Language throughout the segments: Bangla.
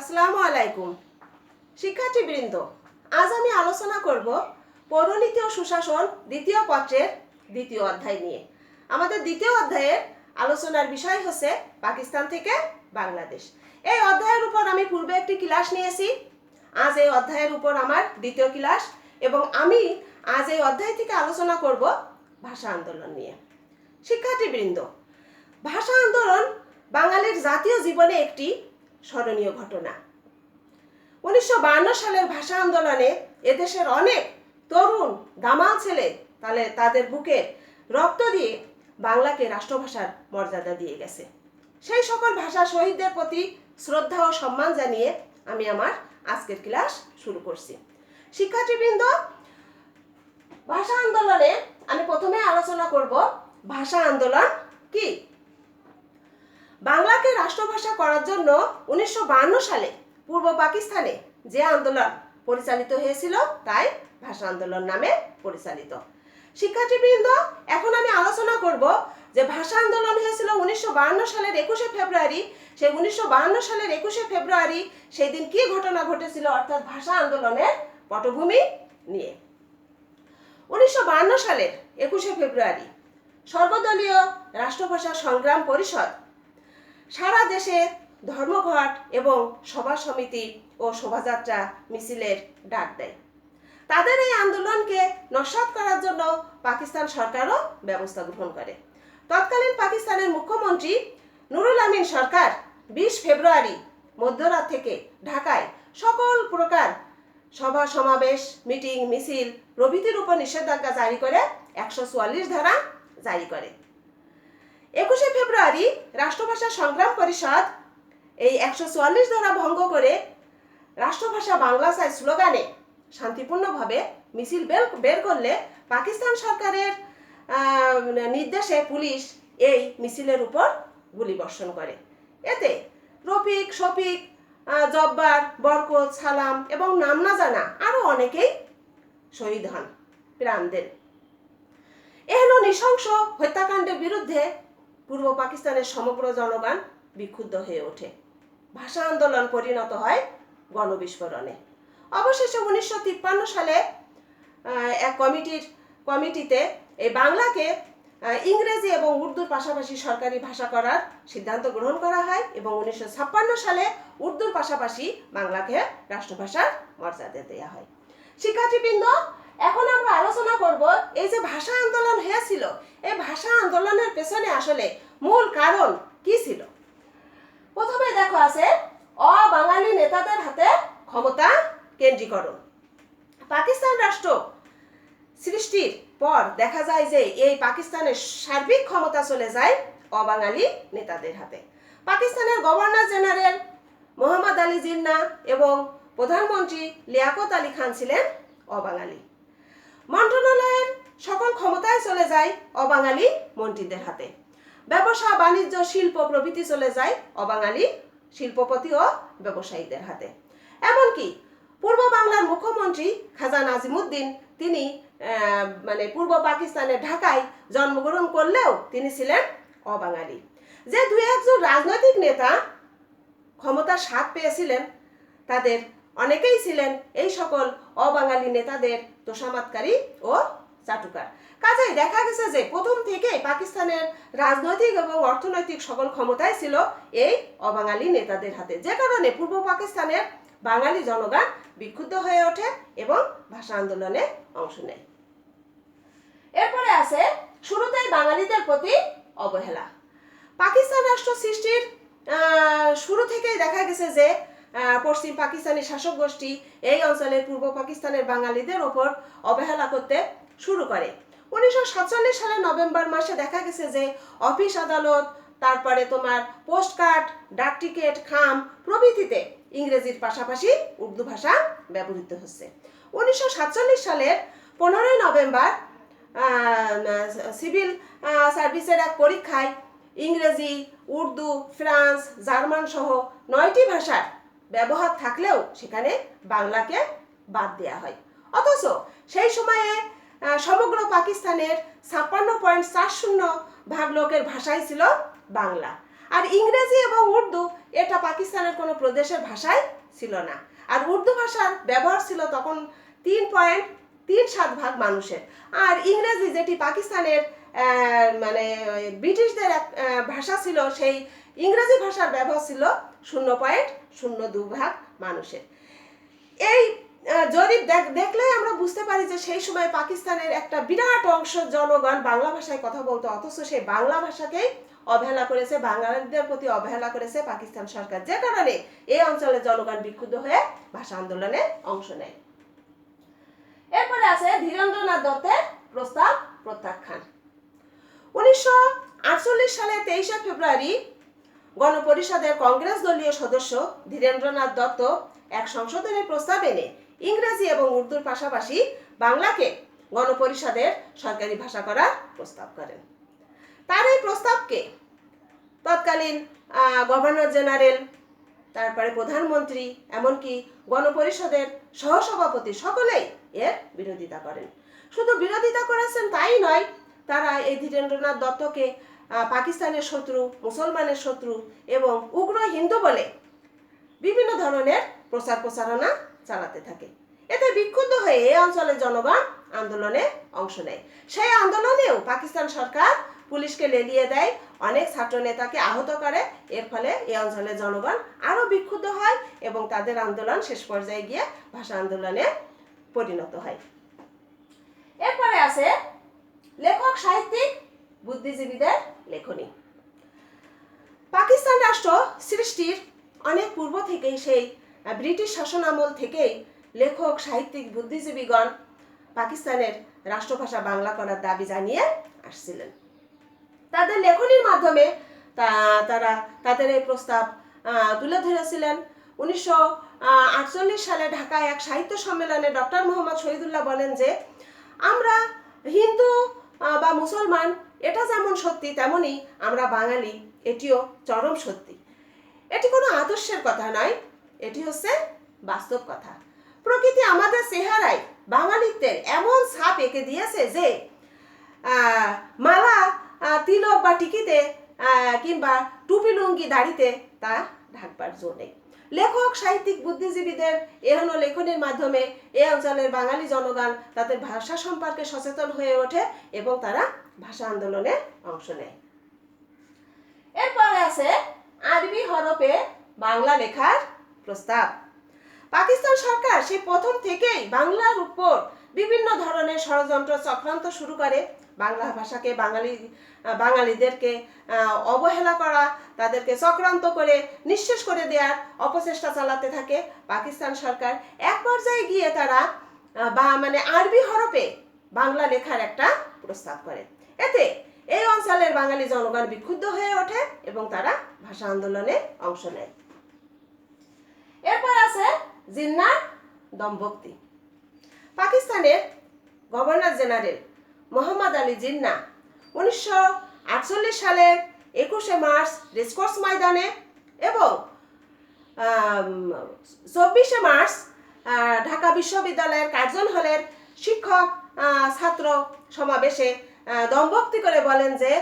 আসসালামু আলাইকুম শিক্ষার্থীবৃন্দ, আজ আমি আলোচনা করব পৌরনীতি ও সুশাসন দ্বিতীয় পত্রের দ্বিতীয় অধ্যায় নিয়ে। আমাদের দ্বিতীয় অধ্যায়ের আলোচনার বিষয় হচ্ছে পাকিস্তান থেকে বাংলাদেশ। এই অধ্যায়ের উপর আমি পূর্বে একটি ক্লাস নিয়েছি। আজ এই অধ্যায়ের উপর আমার দ্বিতীয় ক্লাস এবং আমি আজ এই অধ্যায় থেকে আলোচনা করব ভাষা আন্দোলন নিয়ে। শিক্ষার্থীবৃন্দ, ভাষা আন্দোলন বাঙালির জাতীয় জীবনে একটি স্মরণীয় ঘটনা। 1952 সালের ভাষা আন্দোলনে এদেশের অনেক তরুণ দামাল ছেলে তাদের বুকে রক্ত দিয়ে বাংলাকে রাষ্ট্রভাষার মর্যাদা দিয়ে গেছে। সেই সকল ভাষা শহীদদের প্রতি শ্রদ্ধা ও সম্মান জানিয়ে আমি আমার আজকের ক্লাস শুরু করছি। শিক্ষার্থীবৃন্দ, ভাষা আন্দোলনে আমি প্রথমে আলোচনা করব ভাষা আন্দোলন কি। বাংলাকে রাষ্ট্রভাষা করার জন্য 1952 সালে পূর্ব পাকিস্তানে যে আন্দোলন পরিচালিত হয়েছিল তাই ভাষা আন্দোলন নামে পরিচালিত। শিক্ষার্থীবৃন্দ, এখন আমি আলোচনা করব যে ভাষা আন্দোলন হয়েছিল 1952 সালের 21শে ফেব্রুয়ারি। সেই 1952 সালের 21শে ফেব্রুয়ারি সেই দিন কি ঘটনা ঘটেছিল, অর্থাৎ ভাষা আন্দোলনের পটভূমি নিয়ে। 1952 সালের 21শে ফেব্রুয়ারি সর্বদলীয় রাষ্ট্রভাষা সংগ্রাম পরিষদ সারা দেশে ধর্মঘট এবং সভা সমিতি ও শোভাযাত্রা মিছিলের ডাক দেয়। তাদের এই আন্দোলনকে নস্যাৎ করার জন্য পাকিস্তান সরকারও ব্যবস্থা গ্রহণ করে। তৎকালীন পাকিস্তানের মুখ্যমন্ত্রী নুরুল আমিন সরকার 20 ফেব্রুয়ারি মধ্যরাত থেকে ঢাকায় সকল প্রকার সভা সমাবেশ মিটিং মিছিল প্রভৃতির উপর নিষেধাজ্ঞা জারি করে 144 ধারা জারি করে। 21শে ফেব্রুয়ারি রাষ্ট্রভাষা সংগ্রাম পরিষদ এই 144 ধারা ভঙ্গ করে রাষ্ট্রভাষা বাংলা চাই স্লোগানে শান্তিপূর্ণভাবে মিছিল বের করলে পাকিস্তান সরকারের নির্দেশে পুলিশ এই মিছিলের উপর গুলি বর্ষণ করে। এতে রফিক, শফিক, জব্বার, বরকত, সালাম এবং নাম না জানা আরো অনেকেই শহীদ হন, প্রাণ দেন। এহেন নৃশংস হত্যাকাণ্ডের বিরুদ্ধে পূর্ব পাকিস্তানের সমগ্র জনগণ বিক্ষুব্ধ হয়ে ওঠে। ভাষা আন্দোলন পরিণত হয় গণবিস্ফোরণে। অবশেষে 1953 সালে এক কমিটিতে এই বাংলাকে ইংরেজি এবং উর্দুর পাশাপাশি সরকারি ভাষা করার সিদ্ধান্ত গ্রহণ করা হয় এবং 1956 সালে উর্দুর পাশাপাশি বাংলাকে রাষ্ট্রভাষার মর্যাদা দেওয়া হয়। শিক্ষার্থীবৃন্দ, এখন আমরা আলোচনা করব এই যে ভাষা আন্দোলন হয়েছিল, এই ভাষা আন্দোলনের পেছনে আসলে মূল কারণ কি ছিল। প্রথমে দেখো আছে অবাঙালি নেতাদের হাতে ক্ষমতা কেন্দ্রীকরণ। পাকিস্তান রাষ্ট্র সৃষ্টির পর দেখা যায় যে এই পাকিস্তানের সার্বিক ক্ষমতা চলে যায় অবাঙালি নেতাদের হাতে। পাকিস্তানের গভর্নর জেনারেল মোহাম্মদ আলী জিন্না এবং প্রধানমন্ত্রী লিয়াকত আলী খান ছিলেন অবাঙালি। মন্ত্রণালয়ের সকল ক্ষমতায় চলে যায় অবাঙালি মন্ত্রীদের হাতে। ব্যবসা বাণিজ্য শিল্প প্রভৃতি চলে যায় অবাঙালি শিল্পপতি ও ব্যবসায়ীদের হাতে। এমনকি পূর্ব বাংলার মুখ্যমন্ত্রী খাজা নাজিমুদ্দিন তিনি পূর্ব পাকিস্তানের ঢাকায় জন্মগ্রহণ করলেও তিনি ছিলেন অবাঙালি। যে দুই একজন রাজনৈতিক নেতা ক্ষমতার স্বাদ পেয়েছিলেন তাদের অনেকেই ছিলেন এই সকল অবাঙালি নেতাদের তোষামতকারী ও চাটুকার। কাজেই দেখা গেছে যে প্রথম থেকেই পাকিস্তানের রাজনৈতিক এবং অর্থনৈতিক সকল ক্ষমতাই ছিল এই অবাঙালি নেতাদের হাতে, যে কারণে পূর্ব পাকিস্তানের বাঙালি জনগণ বিক্ষুব্ধ হয়ে ওঠে এবং ভাষা আন্দোলনে অংশ নেয়। এরপরে আছে শুরুতেই বাঙালিদের প্রতি অবহেলা। পাকিস্তান রাষ্ট্র সৃষ্টির শুরু থেকেই দেখা গেছে যে পশ্চিম পাকিস্তানি শাসক গোষ্ঠী এই অঞ্চলের পূর্ব পাকিস্তানের বাঙালিদের ওপর অবহেলা করতে শুরু করে। 1947 সালের নভেম্বর মাসে দেখা গেছে যে অফিস আদালত, তারপরে তোমার পোস্টকার্ড, ডাক টিকিট, খাম প্রভৃতিতে ইংরেজির পাশাপাশি উর্দু ভাষা ব্যবহৃত হচ্ছে। 1947 সালের 15 নভেম্বর সিভিল সার্ভিসের এক পরীক্ষায় ইংরেজি, উর্দু, ফ্রান্স, জার্মান সহ 9টি ভাষার ব্যবহার থাকলেও সেখানে বাংলাকে বাদ দেওয়া হয়। অথচ সেই সময়ে সমগ্র পাকিস্তানের 56.40% লোকের ভাষাই ছিল বাংলা। আর ইংরেজি এবং উর্দু এটা পাকিস্তানের কোনো প্রদেশের ভাষায় ছিল না। আর উর্দু ভাষার ব্যবহার ছিল তখন 3.37 ভাগ মানুষের। আর ইংরেজি যেটি পাকিস্তানের মানে ব্রিটিশদের এক ভাষা ছিল, সেই ইংরেজি ভাষার ব্যবহার ছিল 0.02 ভাগ মানুষের। এই জরিপ দেখলেই আমরা বুঝতে পারি যে সেই সময় পাকিস্তানের একটা বিরাট অংশ জনগণ বাংলা ভাষায় কথা বলতো, অথচ সেই বাংলা ভাষাকেই অবহেলা করেছে, বাঙালিদের প্রতি অবহেলা করেছে পাকিস্তান সরকার, যে কারণে এই অঞ্চলের জনগণ বিক্ষুব্ধ হয়ে ভাষা আন্দোলনে অংশ নেয়। এরপরে আছে ধীরেন্দ্রনাথ দত্তের প্রস্তাব প্রত্যাখ্যান। 1948 সালে 23শে ফেব্রুয়ারি গণপরিষদের কংগ্রেস দলীয় সদস্য ধীরেন্দ্রনাথ দত্ত এক সংশোধনী প্রস্তাব এনে ইংরেজি এবং উর্দুর পাশাপাশি বাংলাকে গণপরিষদের সরকারি ভাষা করার প্রস্তাব করেন। তার এই প্রস্তাবকে তৎকালীন গভর্নর জেনারেল, তারপরে প্রধানমন্ত্রী, এমনকি গণপরিষদের সহসভাপতি সকলেই এর বিরোধিতা করেন। শুধু বিরোধিতা করেছেন তাই নয়, তারা এই ধীরেন্দ্রনাথ দত্তকে পাকিস্তানের শত্রু, মুসলমানের শত্রু এবং উগ্র হিন্দু বলে বিভিন্ন ধরনের প্রচার প্রচারণা চালাতে থাকে। এতে বিক্ষুব্ধ হয়ে এই অঞ্চলের জনগণ আন্দোলনে অংশ নেয়। সেই আন্দোলনেও পাকিস্তান সরকার পুলিশকে লেলিয়ে দেয়, অনেক ছাত্র নেতাকে আহত করে। এর ফলে এই অঞ্চলের জনগণ আরো বিক্ষুব্ধ হয় এবং তাদের আন্দোলন শেষ পর্যায়ে গিয়ে ভাষা আন্দোলনে পরিণত হয়। এরপরে আছে লেখক, সাহিত্যিক, বুদ্ধিজীবীদের লেখনী। পাকিস্তান রাষ্ট্র সৃষ্টির অনেক পূর্ব থেকেই, সেই ব্রিটিশ শাসনামল থেকেই লেখক, সাহিত্যিক, বুদ্ধিজীবীগণ পাকিস্তানের রাষ্ট্রভাষা বাংলা করার দাবি জানিয়ে আসছিলেন। তাদের লেখনীর মাধ্যমে তারা তাদের এই প্রস্তাব তুলে ধরেছিলেন। 1948 সালে ঢাকায় এক সাহিত্য সম্মেলনে ডক্টর মোহাম্মদ শহীদুল্লাহ বলেন যে, আমরা হিন্দু বা মুসলমান এটা যেমন সত্যি, তেমনি আমরা বাঙালি, এটিও চরম সত্যি। এটি কোনো আদর্শের কথা নয়, এটি হচ্ছে বাস্তব কথা। প্রকৃতি আমাদের চেহারায় বাঙালিত্বের এমন ছাপ এঁকে দিয়েছে যে মালা, তিলক বা টিকিতে কিংবা টুপি, লুঙ্গি, দাড়িতে তা ঢাকবার জো নেই। লেখক, সাহিত্যিক, বুদ্ধিজীবীদের এহেন লেখনীর মাধ্যমে এই অঞ্চলের বাঙালি জনগণ তাদের ভাষা সম্পর্কে সচেতন হয়ে ওঠে এবং তারা ভাষা আন্দোলনে অংশ নেয়। এরপরে আছে আরবি হরফে বাংলা লেখার প্রস্তাব। পাকিস্তান সরকার সেই প্রথম থেকেই বাংলার উপর বিভিন্ন ধরনের ষড়যন্ত্র, চক্রান্ত শুরু করে। বাংলা ভাষাকে, বাঙালিদেরকে অবহেলা করা, তাদেরকে চক্রান্ত করে নিঃশেষ করে দেওয়ার অপচেষ্টা চালাতে থাকে পাকিস্তান সরকার। এক পর্যায়ে গিয়ে তারা আরবি হরফে বাংলা লেখার একটা প্রস্তাব করে। এতে এই অঞ্চলের বাঙালি জনগণ বিক্ষুব্ধ হয়ে ওঠে এবং তারা ভাষা আন্দোলনে অংশ নেয়। এরপর আছে জিন্নাহ দম্ভক্তি। পাকিস্তানের গভর্নর জেনারেল মোহাম্মদ আলী জিন্নাহ 1948 সালের 21শে মার্চ রেসকোর্স ময়দানে এবং 24শে মার্চ ঢাকা বিশ্ববিদ্যালয়ের কার্জন হলের শিক্ষক ছাত্র সমাবেশে দম্ভক্তি করে বলেন যে,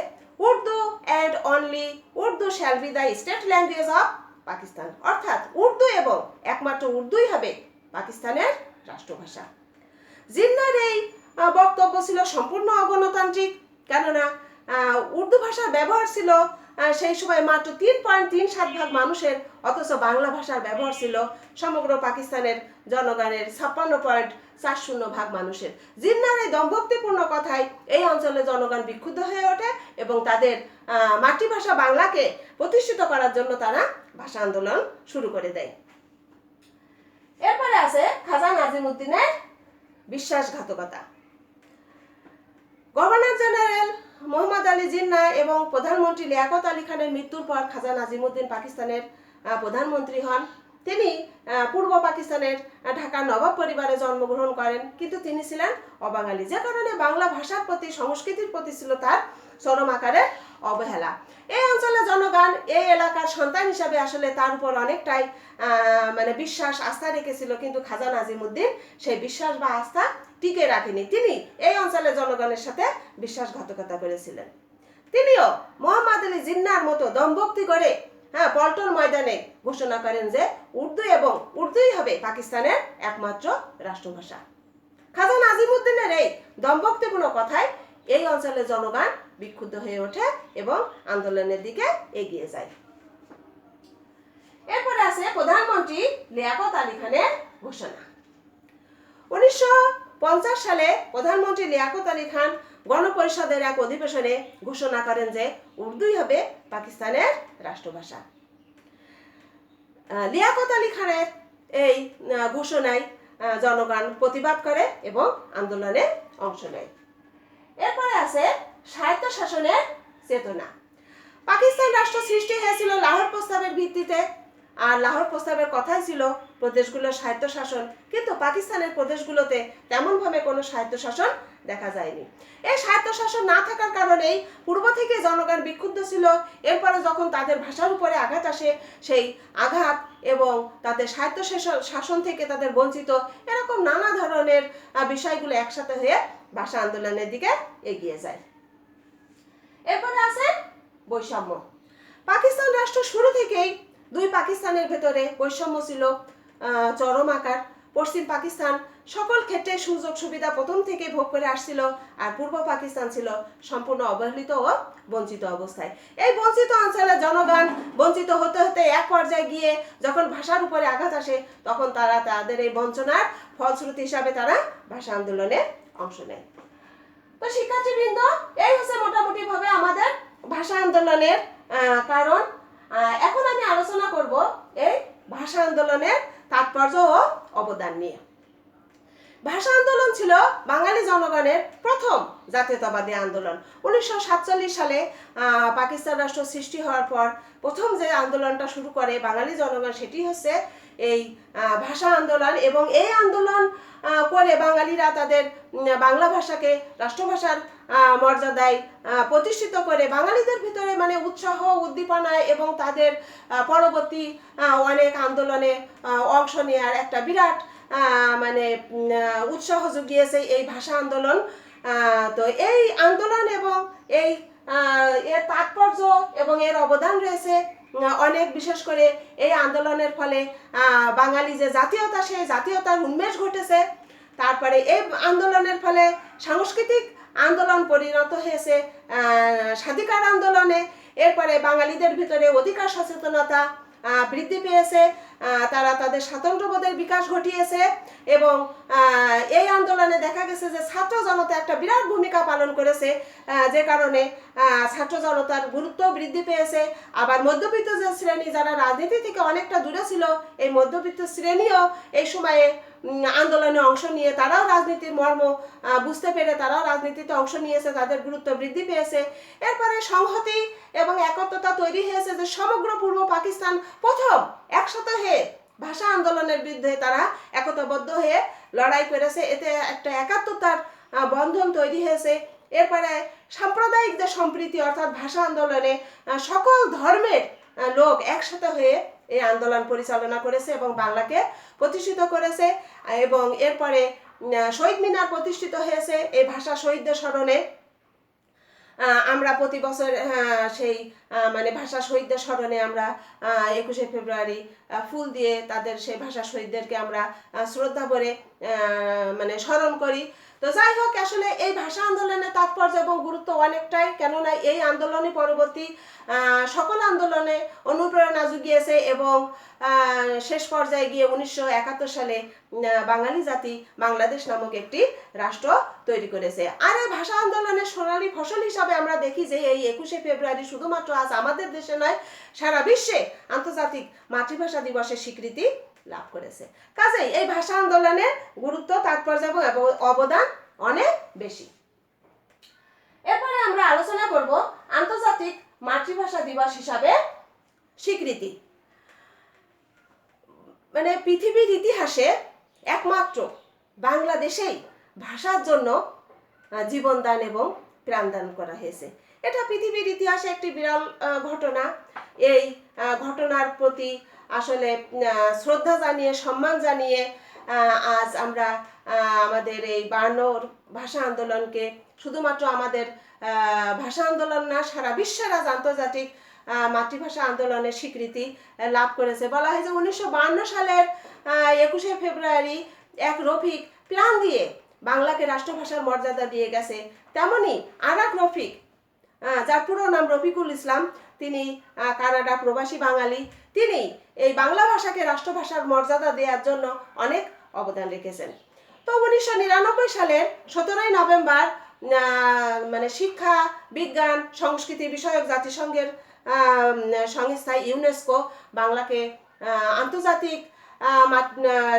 Urdu and only Urdu shall be the state language of Pakistan. অর্থাৎ উর্দু এবং একমাত্র উর্দুই হবে পাকিস্তানের রাষ্ট্রভাষা। জিন্নাহর এই বক্তব্য ছিল সম্পূর্ণ অগণতান্ত্রিক, কেননা উর্দু ভাষার ব্যবহার ছিল সেই সময় মাত্র 3.37 ভাগ মানুষের, অথচ বাংলা ভাষার ব্যবহার ছিল সমগ্র পাকিস্তানের জনগণের 56.40 ভাগ মানুষের। জিন্নাহর এই দম্ভক্তিপূর্ণ কথায় এই অঞ্চলের জনগণ বিক্ষুব্ধ হয়ে ওঠে এবং তাদের মাতৃভাষা বাংলাকে প্রতিষ্ঠিত করার জন্য তারা ভাষা আন্দোলন শুরু করে দেয়। এরপরে আছে খাজা নাজিমুদ্দিনের বিশ্বাসঘাতকতা। গভর্নর জেনারেল মোহাম্মদ আলী জিন্নাহ এবং প্রধানমন্ত্রী লিয়াকত আলী খানের মৃত্যুর পর খাজা নাজিমুদ্দিন পাকিস্তানের প্রধানমন্ত্রী হন। তিনি পূর্ব পাকিস্তানের ঢাকার নবাব পরিবারে জন্মগ্রহণ করেন, কিন্তু তিনি ছিলেন অবাঙালি, যে কারণে বাংলা ভাষার প্রতি, সংস্কৃতির প্রতি ছিল তার চরম আকারে অবহেলা। এই অঞ্চলের জনগণ এই এলাকার সন্তান হিসাবে আসলে তার উপর অনেকটাই বিশ্বাস, আস্থা রেখেছিল, কিন্তু খাজা নাজিমুদ্দিন সেই বিশ্বাস বা আস্থা টিকে রাখেনি। তিনি এই অঞ্চলের জনগণের সাথে বিশ্বাসঘাতকতা করেছিলেন। তিনিও মোহাম্মদ আলী জিন্নার মতো দমভক্তি করে পল্টন ময়দানে ঘোষণা করেন যে উর্দু এবং উর্দুই হবে পাকিস্তানের একমাত্র রাষ্ট্রভাষা। খাজা নাজিমুদ্দিনের এই দমভক্তিপূর্ণ কথায় এই অঞ্চলের জনগণ বিক্ষুব্ধ হয়ে ওঠে এবং আন্দোলনের দিকে এগিয়ে যায়। এরপরে আছে প্রধানমন্ত্রী লিয়াকত আলী খানের ঘোষণা। 1950 সালে প্রধানমন্ত্রী লিয়াকত আলী খান গণপরিষদের এক অধিবেশনে ঘোষণা করেন যে উর্দুই হবে পাকিস্তানের রাষ্ট্রভাষা। লিয়াকত আলী খানের এই ঘোষণায় জনগণ প্রতিবাদ করে এবং আন্দোলনে অংশ নেয়। এরপরে আছে স্বায়ত্তশাসনের চেতনা। পাকিস্তান রাষ্ট্র সৃষ্টি হয়েছিল লাহোর প্রস্তাবের ভিত্তিতে, আর লাহোর প্রস্তাবের কথাই ছিল প্রদেশগুলোর স্বায়ত্তশাসন, কিন্তু পাকিস্তানের প্রদেশগুলোতে তেমনভাবে কোনো স্বায়ত্তশাসন দেখা যায়নি। এই স্বায়ত্তশাসন না থাকার কারণেই পূর্ব থেকে জনগণ বিক্ষুব্ধ ছিল। এরপরে যখন তাদের ভাষার উপরে আঘাত আসে, সেই আঘাত এবং তাদের স্বায়ত্তশাসন থেকে তাদের বঞ্চিত, এরকম নানা ধরনের বিষয়গুলো একসাথে হয়ে ভাষা আন্দোলনের দিকে এগিয়ে যায়। এরপরে আছে বৈষম্য। পাকিস্তান রাষ্ট্র শুরু থেকেই দুই পাকিস্তানের ভেতরে বৈষম্য ছিল চরম আকার। পশ্চিম পাকিস্তান সকল ক্ষেত্রে সুযোগ সুবিধা প্রথম থেকে ভোগ করে আসছিল, আর পূর্ব পাকিস্তান ছিল সম্পূর্ণ অবহেলিত ও বঞ্চিত অবস্থায়। এই বঞ্চিত অঞ্চলের জনগণ বঞ্চিত হতে হতে এক পর্যায়ে গিয়ে যখন ভাষার উপরে আঘাত আসে, তখন তারা তাদের এই বঞ্চনার ফলশ্রুতি হিসাবে তারা ভাষা আন্দোলনে অংশ নেয়। তো শিক্ষার্থীবৃন্দ, এই হচ্ছে মোটামুটি ভাবে আমাদের ভাষা আন্দোলনের কারণ। এখন আমি আলোচনা করব এই ভাষা আন্দোলনের তাৎপর্য ও অবদান নিয়ে। ভাষা আন্দোলন ছিল বাঙালি জনগণের প্রথম জাতীয়তাবাদী আন্দোলন। 1947 সালে পাকিস্তান রাষ্ট্র সৃষ্টি হওয়ার পর প্রথম যে আন্দোলনটা শুরু করে বাঙালি জনগণ, সেটি হচ্ছে এই ভাষা আন্দোলন। এবং এই আন্দোলন করে বাঙালিরা তাদের বাংলা ভাষাকে রাষ্ট্রভাষার মর্যাদায় প্রতিষ্ঠিত করে বাঙালিদের ভিতরে মানে উৎসাহ উদ্দীপনায় এবং তাদের পরবর্তী অনেক আন্দোলনে অংশ নেওয়ার একটা বিরাট মানে উৎসাহ জুগিয়েছে এই ভাষা আন্দোলন। তো এই আন্দোলন এবং এই এর তাৎপর্য এবং এর অবদান রয়েছে অনেক। বিশেষ করে এই আন্দোলনের ফলে বাঙালি যে জাতীয়তা, সেই জাতীয়তার উন্মেষ ঘটেছে। তারপরে এই আন্দোলনের ফলে সাংস্কৃতিক আন্দোলন পরিণত হয়েছে স্বাধিকার আন্দোলনে। এরপরে বাঙালিদের ভিতরে অধিকার সচেতনতা বৃদ্ধি পেয়েছে, তারা তাদের স্বাতন্ত্র্যবোধের বিকাশ ঘটিয়েছে। এবং এই আন্দোলনে দেখা গেছে যে ছাত্র জনতা একটা বিরাট ভূমিকা পালন করেছে, যে কারণে ছাত্র জনতার গুরুত্ব বৃদ্ধি পেয়েছে। আবার মধ্যবিত্ত যে শ্রেণী, যারা রাজনীতি থেকে অনেকটা দূরে ছিল, এই মধ্যবিত্ত শ্রেণীও এই সময়ে আন্দোলনে অংশ নিয়ে তারাও রাজনীতির মর্ম বুঝতে পেরে তারাও রাজনীতিতে অংশ নিয়েছে, তাদের গুরুত্ব বৃদ্ধি পেয়েছে। এরপরে সংহতি এবং একত্রতা তৈরি হয়েছে, যে সমগ্র পূর্ব পাকিস্তান প্রথম একসাথে হয়ে ভাষা আন্দোলনের বিরুদ্ধে তারা একতাবদ্ধ হয়ে লড়াই করেছে। এতে একটা একাত্মতার বন্ধন তৈরি হয়েছে। এরপরে সাম্প্রদায়িক যে সম্প্রীতি, অর্থাৎ ভাষা আন্দোলনে সকল ধর্মের লোক একসাথে হয়ে এই আন্দোলন পরিচালনা করেছে এবং বাংলাকে প্রতিষ্ঠিত করেছে। এবং এরপরে শহীদ মিনার প্রতিষ্ঠিত হয়েছে এই ভাষা শহীদদের স্মরণে। আমরা প্রতি বছর সেই মানে ভাষা শহীদদের স্মরণে আমরা 21শে ফেব্রুয়ারি ফুল দিয়ে তাদের সেই ভাষা শহীদদেরকে আমরা শ্রদ্ধা ভরে মানে স্মরণ করি। তো যাই হোক, আসলে এই ভাষা আন্দোলনের তাৎপর্য এবং গুরুত্ব অনেকটাই, কেননা এই আন্দোলনই পরবর্তী সকল আন্দোলনে অনুপ্রেরণা জুগিয়েছে এবং শেষ পর্যায়ে গিয়ে 1971 সালে বাঙালি জাতি বাংলাদেশ নামক একটি রাষ্ট্র তৈরি করেছে। আর এই ভাষা আন্দোলনের সোনালী ফসল হিসাবে আমরা দেখি যে এই 21শে ফেব্রুয়ারি শুধুমাত্র আজ আমাদের দেশে নয়, সারা বিশ্বে আন্তর্জাতিক মাতৃভাষা দিবসের স্বীকৃতি লাভ করেছে। কাজেই এই ভাষা আন্দোলনের গুরুত্ব, তাৎপর্য এবং অবদান অনেক বেশি। এরপরে আমরা আলোচনা করব আন্তর্জাতিক মাতৃভাষা দিবস হিসাবে স্বীকৃতি। মানে পৃথিবীর ইতিহাসে একমাত্র বাংলাদেশেই ভাষার জন্য জীবনদান এবং প্রাণদান করা হয়েছে। এটা পৃথিবীর ইতিহাসে একটি বিরল ঘটনা। এই ঘটনার প্রতি আসলে শ্রদ্ধা জানিয়ে, সম্মান জানিয়ে আজ আমরা আমাদের এই 52 ভাষা আন্দোলনকে শুধুমাত্র আমাদের ভাষা আন্দোলন না, সারা বিশ্বের আজ আন্তর্জাতিক মাতৃভাষা আন্দোলনের স্বীকৃতি লাভ করেছে। বলা হয় যে 1952 সালের 21শে ফেব্রুয়ারি এক রফিক প্রাণ দিয়ে বাংলাকে রাষ্ট্রভাষার মর্যাদা দিয়ে গেছে। তেমনি আর এক রফিক, যার পুরো নাম রফিকুল ইসলাম, তিনি কানাডা প্রবাসী বাঙালি, তিনি এই বাংলা ভাষাকে রাষ্ট্রভাষার মর্যাদা দেওয়ার জন্য অনেক অবদান রেখেছেন। তো 1999 সালের 17ই নভেম্বর মানে শিক্ষা, বিজ্ঞান, সংস্কৃতি বিষয়ক জাতিসংঘের সংস্থা ইউনেস্কো বাংলাকে আন্তর্জাতিক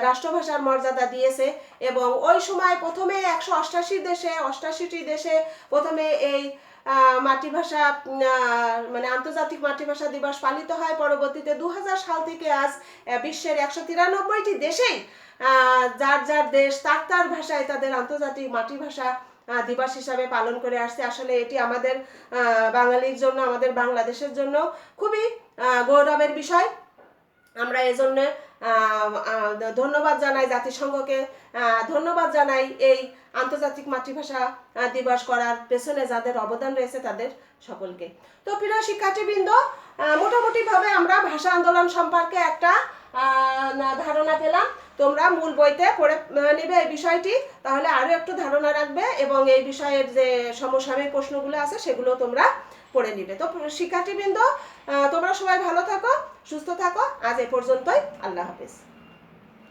রাষ্ট্রভাষার মর্যাদা দিয়েছে। এবং ওই সময় প্রথমে 188টি দেশে প্রথমে এই মাতৃভাষা মানে আন্তর্জাতিক মাতৃভাষা দিবস পালিত হয়। পরবর্তীতে 2000 সাল থেকে আজ বিশ্বের 193টি দেশেই যার যার দেশ তার ভাষায় তাদের আন্তর্জাতিক মাতৃভাষা দিবস হিসাবে পালন করে আসছে। আসলে এটি আমাদের বাঙালির জন্য, আমাদের বাংলাদেশের জন্য খুবই গৌরবের বিষয়। আমরা এজন্য ধন্যবাদ জানাই জাতিসংঘকে, ধন্যবাদ জানাই এই আন্তর্জাতিক মাতৃভাষা দিবস করার পেছনে যাদের অবদান রয়েছে তাদের সকলকে। তো প্রিয় শিক্ষার্থীবৃন্দ, মোটামুটিভাবে আমরা ভাষা আন্দোলন সম্পর্কে একটা ধারণা পেলাম। তোমরা মূল বইতে পড়ে নেবে এই বিষয়টি, তাহলে আরও একটু ধারণা রাখবে এবং এই বিষয়ের যে সমসাময়িক প্রশ্নগুলো আছে সেগুলো তোমরা পড়ে নিবে। তো শিক্ষার্থীবৃন্দ, তোমরা সবাই ভালো থাকো, সুস্থ থাকো। আজ এ পর্যন্তই। আল্লাহ হাফেজ।